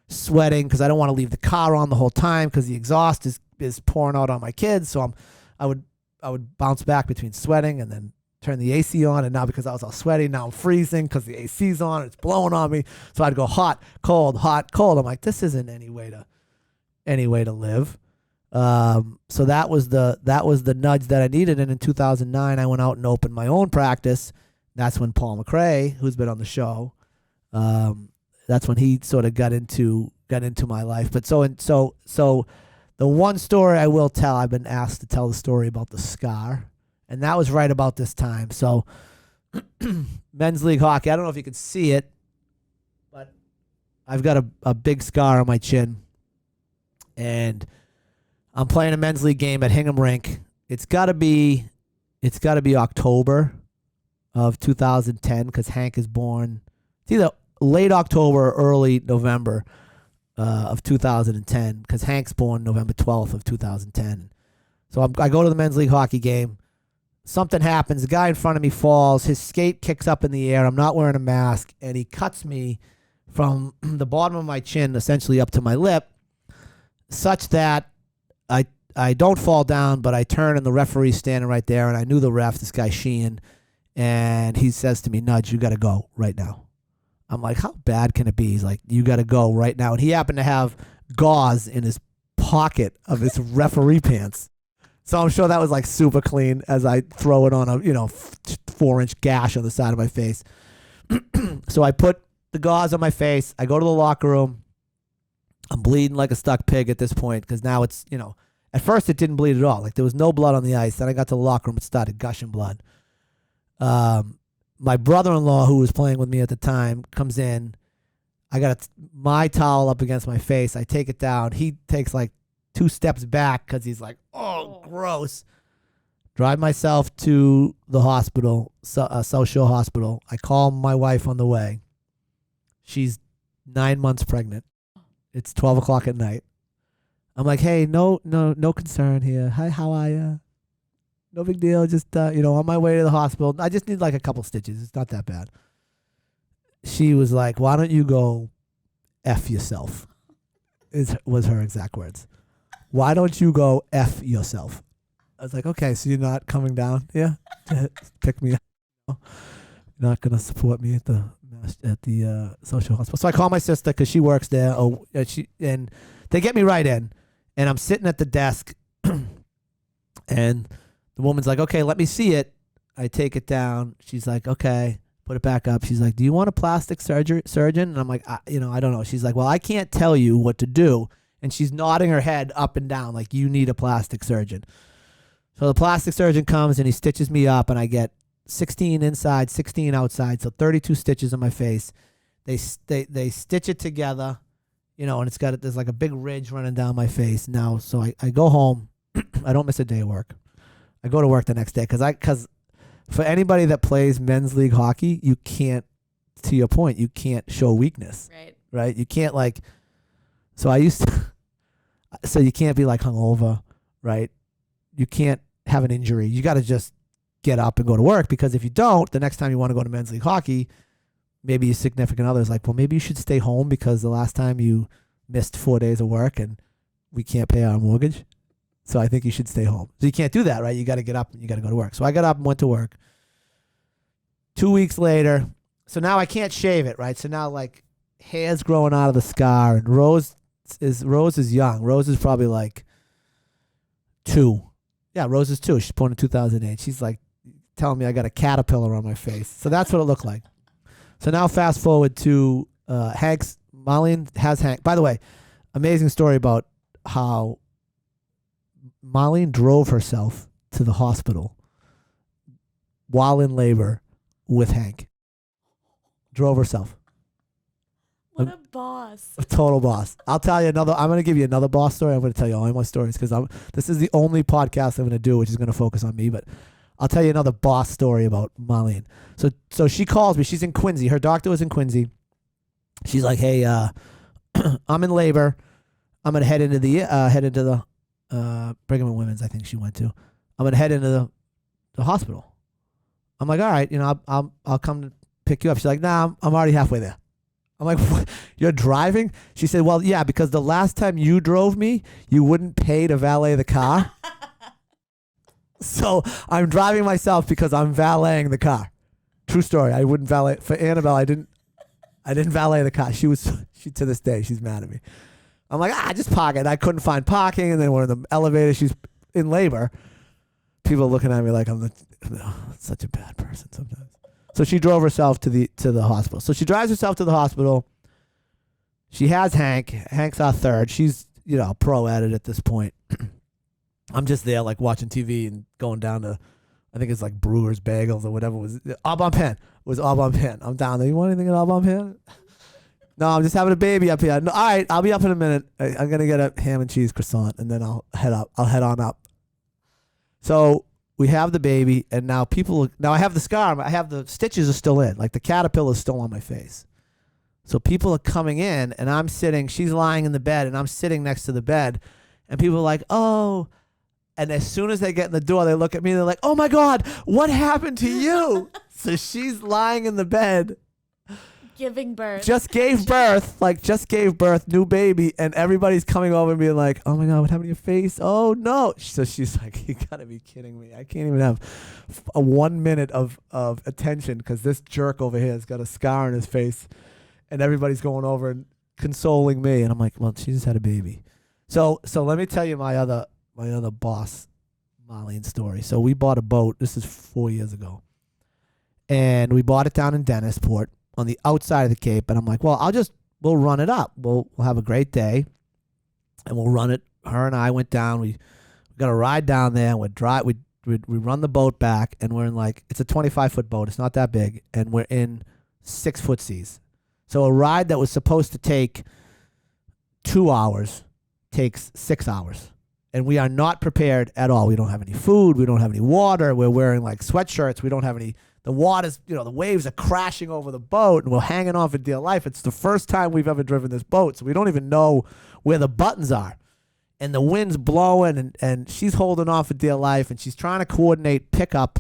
sweating because I don't want to leave the car on the whole time because the exhaust is pouring out on my kids. So I would bounce back between sweating and then turn the AC on, and now because I was all sweaty, now I'm freezing because the AC's on and it's blowing on me. So I'd go hot, cold, hot, cold. I'm like, this isn't any way to live. So that was the nudge that I needed. And in 2009, I went out and opened my own practice. That's when Paul McRae, who's been on the show, that's when he sort of got into my life. But so the one story I will tell, I've been asked to tell the story about the scar, and that was right about this time. So men's league hockey, I don't know if you can see it, but I've got a big scar on my chin, and I'm playing a men's league game at Hingham Rink. It's got to be October of 2010 because Hank is born. It's either late October or early November of 2010 because Hank's born November 12th of 2010. So I go to the men's league hockey game. Something happens. The guy in front of me falls. His skate kicks up in the air. I'm not wearing a mask, and he cuts me from the bottom of my chin essentially up to my lip, such that I don't fall down, but I turn and the referee's standing right there, and I knew the ref, this guy Sheehan, and he says to me, Nudge, you got to go right now. I'm like, how bad can it be? He's like, you got to go right now. And he happened to have gauze in his pocket of his referee pants. So I'm sure that was like super clean as I throw it on a 4-inch gash on the side of my face. So I put the gauze on my face. I go to the locker room. I'm bleeding like a stuck pig at this point because now it's, at first it didn't bleed at all. Like there was no blood on the ice. Then I got to the locker room. It started gushing blood. My brother-in-law, who was playing with me at the time, comes in. I got my towel up against my face. I take it down. He takes like 2 steps back because he's like, oh, gross. Drive myself to the hospital, South Shore Hospital. I call my wife on the way. She's 9 months pregnant. It's 12 o'clock at night. I'm like, hey, no concern here. Hi, how are you? No big deal. Just, on my way to the hospital. I just need like a couple stitches. It's not that bad. She was like, why don't you go F yourself? Was her exact words. Why don't you go F yourself? I was like, okay, so you're not coming down here to pick me up? You're not going to support me at the social hospital. So I call my sister because she works there. And they get me right in. And I'm sitting at the desk. And the woman's like, okay, let me see it. I take it down. She's like, okay, put it back up. She's like, do you want a plastic surgeon? And I'm like, I don't know. She's like, well, I can't tell you what to do. And she's nodding her head up and down like, you need a plastic surgeon. So the plastic surgeon comes and he stitches me up, and I get 16 inside, 16 outside, so 32 stitches on my face. They stitch it together, and there's like a big ridge running down my face now. So I go home. I don't miss a day of work. I go to work the next day because for anybody that plays men's league hockey, you can't, to your point, you can't show weakness. Right? You can't so you can't be like hungover, right? You can't have an injury. You got to just get up and go to work, because if you don't, the next time you want to go to men's league hockey, maybe your significant other is like, well, maybe you should stay home because the last time you missed 4 days of work and we can't pay our mortgage. So I think you should stay home. So you can't do that, right? You got to get up and you got to go to work. So I got up and went to work. 2 weeks later, so now I can't shave it, right? So now like hair's growing out of the scar, and Rose is young. Rose is probably like 2. Yeah, Rose is 2. She's born in 2008. She's like telling me I got a caterpillar on my face. So that's what it looked like. So now fast forward to Hank's. Marlene has Hank. By the way, amazing story about how Marlene drove herself to the hospital while in labor with Hank. Drove herself. What a boss. A total boss. I'll tell you another. I'm going to give you another boss story. I'm going to tell you all my stories because this is the only podcast I'm going to do which is going to focus on me. But I'll tell you another boss story about Marlene. So she calls me. She's in Quincy. Her doctor was in Quincy. She's like, hey, I'm in labor. I'm going to head into the Brigham and Women's, I think she went to. I'm going to head into the hospital. I'm like, all right, I'll come to pick you up. She's like, nah, I'm already halfway there. I'm like, what? You're driving? She said, well, yeah, because the last time you drove me, you wouldn't pay to valet the car. So I'm driving myself because I'm valeting the car. True story. I wouldn't valet for Annabelle. I didn't valet the car. She to this day, she's mad at me. I'm like, just park it. I couldn't find parking, and then we're in the elevator. She's in labor. People are looking at me like I'm such a bad person sometimes. So she drove herself to the hospital. So she drives herself to the hospital. She has Hank. Hank's our third. She's pro at it at this point. I'm just there like watching TV and going down to, I think it's like Brewer's Bagels or whatever it was. Aubon Pen. It was Aubon Pen. I'm down there. You want anything at Aubon Pen? No, I'm just having a baby up here. No, all right, I'll be up in a minute. I'm going to get a ham and cheese croissant, and then I'll head on up. So we have the baby, and now I have the scar. I have the stitches are still in. Like the caterpillar is still on my face. So people are coming in, and I'm sitting. She's lying in the bed, and I'm sitting next to the bed. And people are like, oh. And as soon as they get in the door, they look at me, and they're like, oh, my God, what happened to you? So she's lying in the bed. Giving birth. just gave birth, new baby, and everybody's coming over and being like, "Oh my God, what happened to your face? Oh no!" So she's like, "You gotta be kidding me! I can't even have a 1 minute of attention because this jerk over here has got a scar on his face, and everybody's going over and consoling me." And I'm like, "Well, she just had a baby." So let me tell you my other boss, Marlene story. So we bought a boat. This is 4 years ago, and we bought it down in Dennisport on the outside of the Cape. And I'm like, well, we'll run it up. We'll have a great day, and we'll run it. Her and I went down. We got a ride down there, and we run the boat back, and we're in it's a 25-foot boat. It's not that big, and we're in 6-foot seas. So a ride that was supposed to take 2 hours takes 6 hours. And we are not prepared at all. We don't have any food. We don't have any water. We're wearing sweatshirts. We don't have any. The water's, the waves are crashing over the boat, and we're hanging on for dear life. It's the first time we've ever driven this boat, so we don't even know where the buttons are. And the wind's blowing, and she's holding on for dear life, and she's trying to coordinate pickup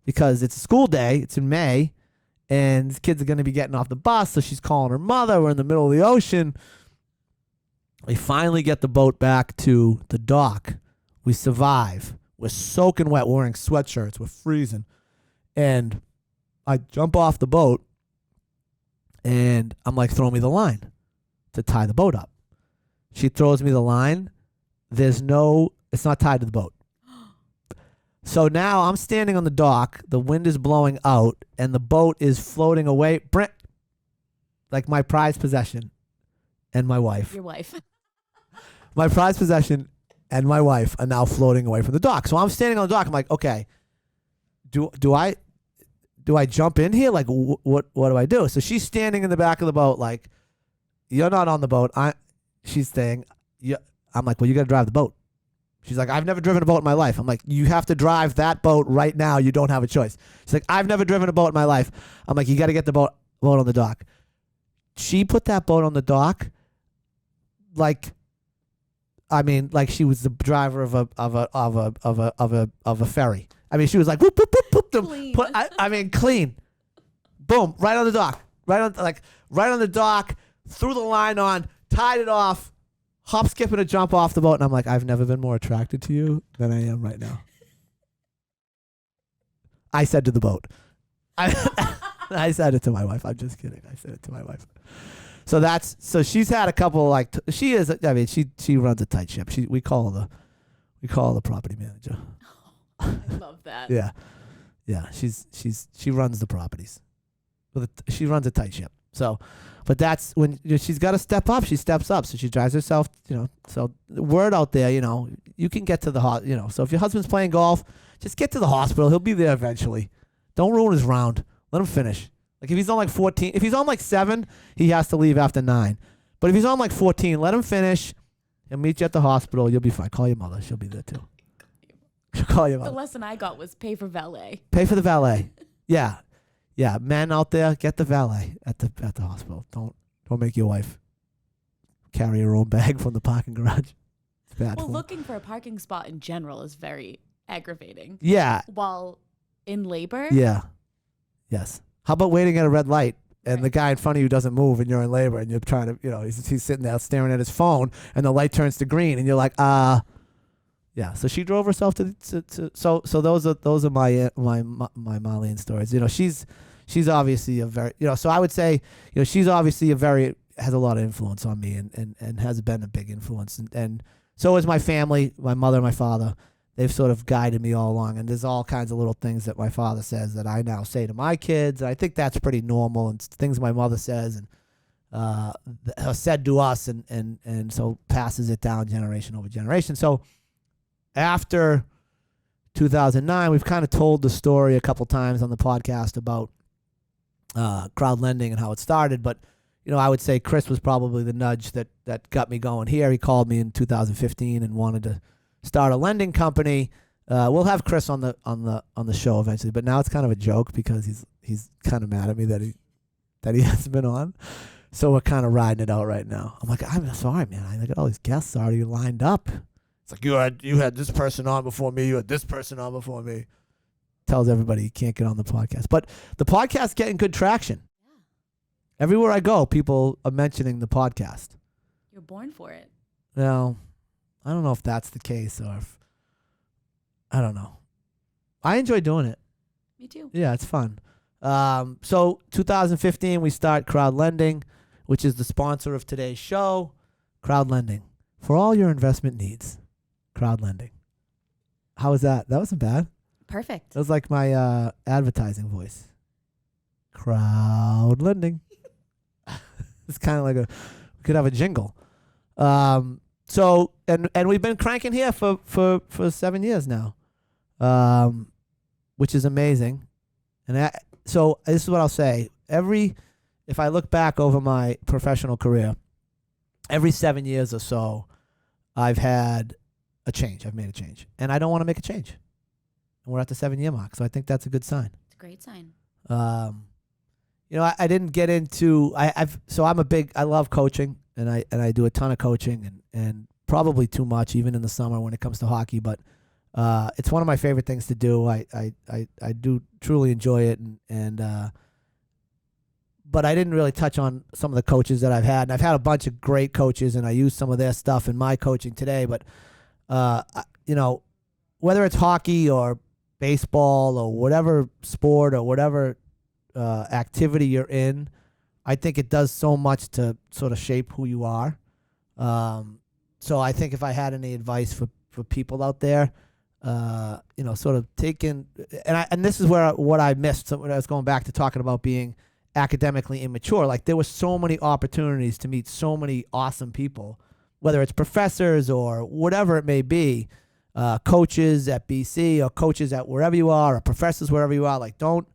because it's a school day. It's in May, and the kids are going to be getting off the bus, so she's calling her mother. We're in the middle of the ocean. We finally get the boat back to the dock. We survive. We're soaking wet. We're wearing sweatshirts. We're freezing. And I jump off the boat, and I'm like, throw me the line to tie the boat up. She throws me the line. It's not tied to the boat. So now I'm standing on the dock. The wind is blowing out, and the boat is floating away. Brent, like my prized possession and my wife. Your wife. My prized possession and my wife are now floating away from the dock. So I'm standing on the dock. I'm like, okay, do I jump in here? What do I do? So she's standing in the back of the boat, like, you're not on the boat. She's saying, yeah. I'm like, well, you got to drive the boat. She's like, I've never driven a boat in my life. I'm like, you have to drive that boat right now. You don't have a choice. She's like, I've never driven a boat in my life. I'm like, you got to get the boat on the dock. She put that boat on the dock, like she was the driver of a ferry. I mean, she was like, whoop, whoop, whoop, whoop, Clean. Clean. Boom, right on the dock. Right on the dock, threw the line on, tied it off, hop, skip, and a jump off the boat. And I'm like, I've never been more attracted to you than I am right now. I said to the boat. I said it to my wife. I'm just kidding. I said it to my wife. So she's had a couple she runs a tight ship. We call her the property manager. I love that. Yeah. She runs the properties. She runs a tight ship. So, but that's when she's got to step up. She steps up. So she drives herself. So the word out there. You can get to the So if your husband's playing golf, just get to the hospital. He'll be there eventually. Don't ruin his round. Let him finish. If he's on 14, if he's on 7, he has to leave after 9. But if he's on 14, let him finish and meet you at the hospital. You'll be fine. Call your mother. She'll be there too. She'll call your mother. The lesson I got was pay for valet. Pay for the valet. Yeah. Men out there, get the valet at the hospital. Don't make your wife carry her own bag from the parking garage. It's bad. Well, looking for a parking spot in general is very aggravating. Yeah. While in labor. Yeah. Yes. How about waiting at a red light and the guy in front of you doesn't move and you're in labor and you're trying to, he's sitting there staring at his phone and the light turns to green and you're like, yeah. So she drove herself to so those are my Marlene stories. She's obviously a very, so I would say, she's obviously has a lot of influence on me and has been a big influence. And so is my family, my mother, my father. They've sort of guided me all along. And there's all kinds of little things that my father says that I now say to my kids. And I think that's pretty normal. And things my mother says and said to us and so passes it down generation over generation. So after 2009, we've kind of told the story a couple times on the podcast about crowd lending and how it started. But, I would say Chris was probably the nudge that got me going here. He called me in 2015 and wanted to start a lending company. We'll have Chris on the show eventually, but now it's kind of a joke because he's kind of mad at me that he hasn't been on. So we're kind of riding it out right now. I'm like, I'm sorry, man. I got all these guests already lined up. It's like you had this person on before me. You had this person on before me. Tells everybody you can't get on the podcast, but the podcast's getting good traction. Everywhere I go, people are mentioning the podcast. You're born for it. Now, I don't know if that's the case or if, I don't know. I enjoy doing it. Me too. Yeah, it's fun. So 2015, we start Crowd Lending, which is the sponsor of today's show. Crowd Lending. For all your investment needs. Crowd Lending. How was that? That wasn't bad. Perfect. That was like my advertising voice. Crowd Lending. It's kind of like we could have a jingle. So and we've been cranking here for 7 years now, which is amazing. And so this is what I'll say. If I look back over my professional career, every 7 years or so, I've had a change. I've made a change, and I don't want to make a change. And we're at the 7-year mark, so I think that's a good sign. It's a great sign. I didn't get into I love coaching, and I do a ton of coaching and probably too much even in the summer when it comes to hockey, but it's one of my favorite things to do. I do truly enjoy it, but I didn't really touch on some of the coaches that I've had, and I've had a bunch of great coaches, and I use some of their stuff in my coaching today. But whether it's hockey or baseball or whatever sport or whatever activity you're in, I think it does so much to sort of shape who you are. So I think if I had any advice for people out there, sort of taking, and this is what I missed. So when I was going back to talking about being academically immature, like there were so many opportunities to meet so many awesome people, whether it's professors or whatever it may be, coaches at BC or coaches at wherever you are, or professors wherever you are. Like don't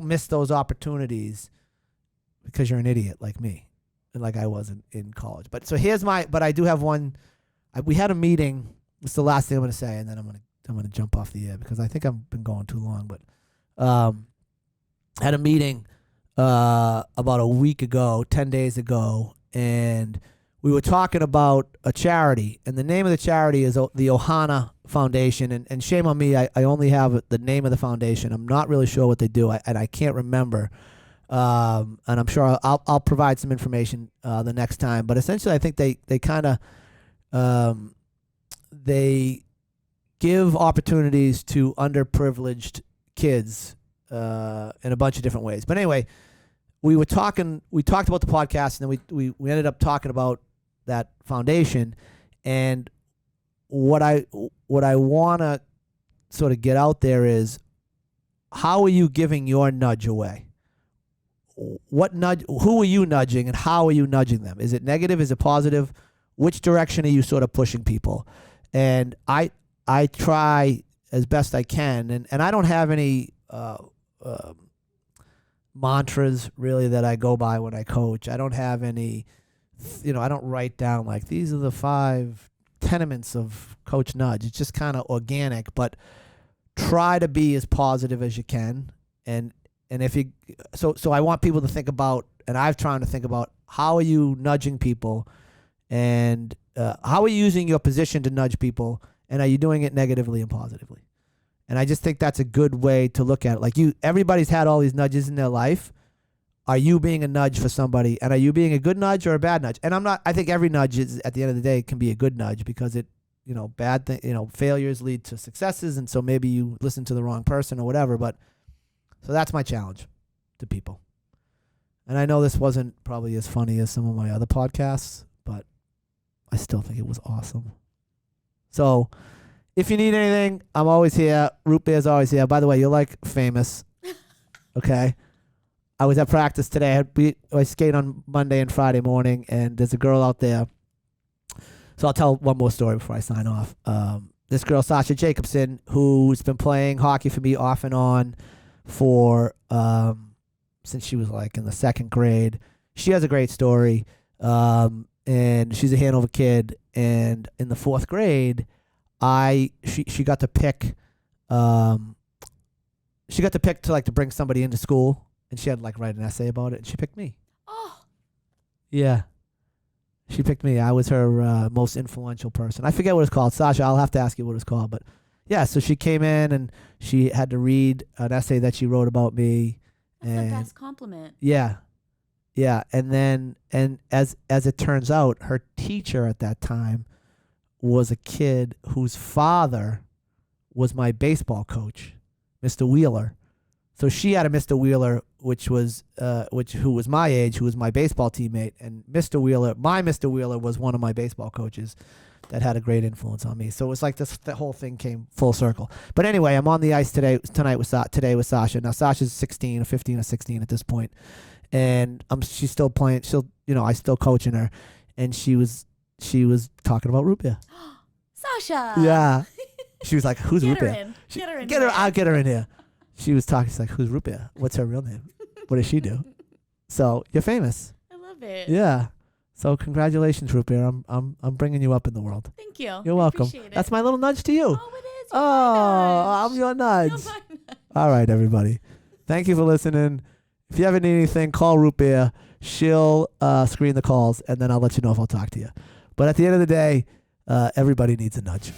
miss those opportunities because you're an idiot like me and like I was in college. But so but I do have one. We had a meeting. It's the last thing I'm going to say, and then I'm going to jump off the air because I think I've been going too long. But had a meeting about a week ago, 10 days ago, and we were talking about a charity, and the name of the charity is the Ohana Foundation, and shame on me, I only have the name of the foundation. I'm not really sure what they do, and I can't remember, and I'm sure I'll provide some information the next time, but essentially I think they kind of, they give opportunities to underprivileged kids in a bunch of different ways. But anyway, we talked about the podcast, and then we ended up talking about that foundation, and what I want to sort of get out there is, how are you giving your nudge away? Who are you nudging, and how are you nudging them? Is it negative? Is it positive? Which direction are you sort of pushing people? And I try as best I can, and I don't have any mantras really that I go by when I coach. I don't have any, I don't write down like these are the 5 tenements of Coach Nudge. It's just kind of organic, but try to be as positive as you can. And if you, so I want people to think about, and I've tried to think about, how are you nudging people, and how are you using your position to nudge people, and are you doing it negatively and positively? And I just think that's a good way to look at it. Like everybody's had all these nudges in their life. Are you being a nudge for somebody? And are you being a good nudge or a bad nudge? And I think every nudge is, at the end of the day, can be a good nudge, because it, failures lead to successes. And so maybe you listen to the wrong person or whatever. But so that's my challenge to people. And I know this wasn't probably as funny as some of my other podcasts, but I still think it was awesome. So if you need anything, I'm always here. Root Beer's always here. By the way, you're like famous. Okay. I was at practice today. I skate on Monday and Friday morning, and there's a girl out there. So I'll tell one more story before I sign off. This girl, Sasha Jacobson, who's been playing hockey for me off and on for since she was like in the 2nd grade. She has a great story, and she's a Hanover kid. And in the 4th grade, she got to pick. She got to pick to bring somebody into school. And she had to write an essay about it, and she picked me. Oh. Yeah. She picked me. I was her most influential person. I forget what it's called. Sasha, I'll have to ask you what it's called. But yeah, so she came in, and she had to read an essay that she wrote about me. That's the best compliment. Yeah. Yeah, and as it turns out, her teacher at that time was a kid whose father was my baseball coach, Mr. Wheeler. So she had a Mr. Wheeler, who was my age, who was my baseball teammate, and my Mr. Wheeler was one of my baseball coaches that had a great influence on me. So it was like the whole thing came full circle. But anyway, I'm on the ice today with Sasha. Now Sasha's 16 or 15 or 16 at this point, and she's still playing. I still coaching her, and she was talking about root beer. Sasha. Yeah, she was like, "Who's root Get her beer?" in. Get her in. Get her. I'll get her in here. She was talking. She's like, "Who's root beer? What's her real name? What does she do?" So you're famous. I love it. Yeah. So congratulations, root beer. I'm bringing you up in the world. Thank you. You're welcome. Appreciate it. That's my little nudge to you. Oh, it is. Oh, I'm your nudge. You're my nudge. All right, everybody. Thank you for listening. If you ever need anything, call Root Beer. She'll screen the calls, and then I'll let you know if I'll talk to you. But at the end of the day, everybody needs a nudge.